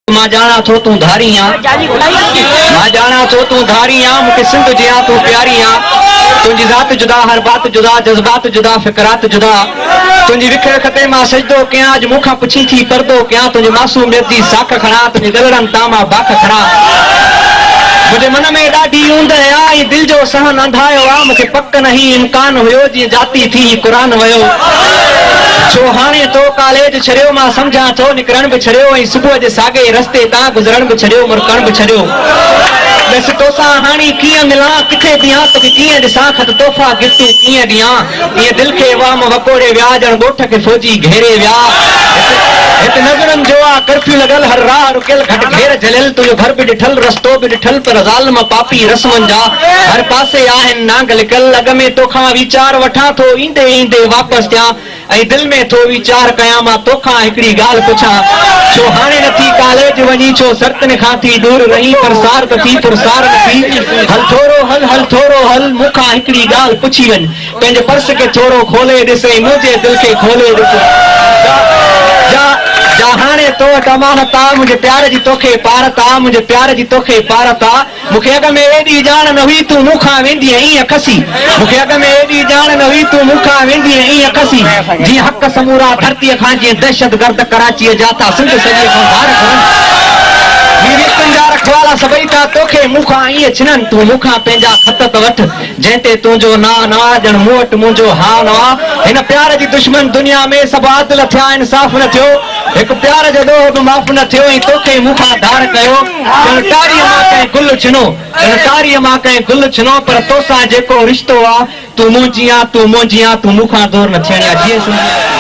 मां जाना थो तू धारी आ, मां जाना थो तू धारी आ, मुझे सिंध जिया तू प्यारी आ। तुझी जात जुदा, हर बात जुदा, जज्बात जुदा, फिकरात जुदा। तुझी विखर खते मां सजदो कयां, अज मुखा पुछी थी परदो कयां। तुझे मासूमियत जी साख खड़ा, तुझे गलड़न तामा बाख खड़ा। मुझे मन में ॾाढी ऊंदह आ, दिल जो सहन अंधायो आ। मुझे पक नहीं इम्कान हुयो जी जाती थी कुरान वयो। छो हाणे तो कॉलेज छड़ियो, मां समझा थो निकरण भी छड़ियो, ऐं सुबुह जे सागे रस्ते तां गुजरण भी छड़ियो, मुरकण भी छड़ियो। बस तोसां हाणी कीअं मिलां, किथे बिहां, तोखे कीअं ॾिसां, खत तोहफ़ा गिफ्टूं कीअं ॾियां। ईअं दिल खे वाम वकोड़े विया, ॼण ॻोठ खे फौजी घेरे विया। हिते नज़रनि जो आ कर्फ्यू लॻल, हर राह रुकियल, घट घेर झलियल। तुंहिंजो घर बि ॾिठल, रस्तो बि ॾिठल, पर ज़ालिम पापी रस्मनि जा हर पासे आहिनि नांग लिकल। अॻ में तोखां वीचार वठां थो, ईंदे ईंदे वापसि थियां, ऐं दिल में थो वीचार कयां, मां तोखां हिकिड़ी ॻाल्हि पुछां। छो हाणे नथी कॉलेज वञी, छो सर्तन खां थी दूर रही, परसार थी पुरसार नथी। हल थोरो हल, हल थोरो हल, मूंखां हिकिड़ी ॻाल्हि पुछी वञ। पंहिंजे पर्स खे थोरो खोले ॾिस, ऐं मुंहिंजे दिल खे खोले ॾिस। जा हाणे तो वटि अमानत आ, मुंहिंजे प्यार जी तोखे पारत आ, मुंहिंजे प्यार जी तोखे पारत आ। मूंखे अॻ में एॾी ॼाण न हुई, तूं मूंखां वेंदी ईअं खसी। मूंखे अॻ में एॾी ॼाण न हुई, तूं मूंखां वेंदी ईअं खसी। जीअं हक़ समूरा धरतीअ खां, जीअं दहशत गर्द कराचीअ जा था सिंध सॼे खां धार खणनि। तुंहिंजा रखवाला सभई था तोखे मूंखां ईअं छिननि। तूं मूंखां पंहिंजा ख़त त वठ, जंहिं ते तुंहिंजो ना न आ, ॼण मूं वटि मुंहिंजो हा न आ। हिन प्यार जी दुश्मन दुनिया में सभु आदिल थिया, इंसाफ़ न थियो, हिकु प्यार जो ॾोह बि माफ़ न थियो, ऐं तोखे मूंखां धार कयो। ॼण टारीअ मां कंहिं गुल छिनो, ॼण टारीअ मां कंहिं गुल छिनो, पर तोसां जेको रिश्तो आ, तूं मुंहिंजी आ, तूं मुंहिंजी आ, तूं मूंखां दूर न थियणी आ। जीअं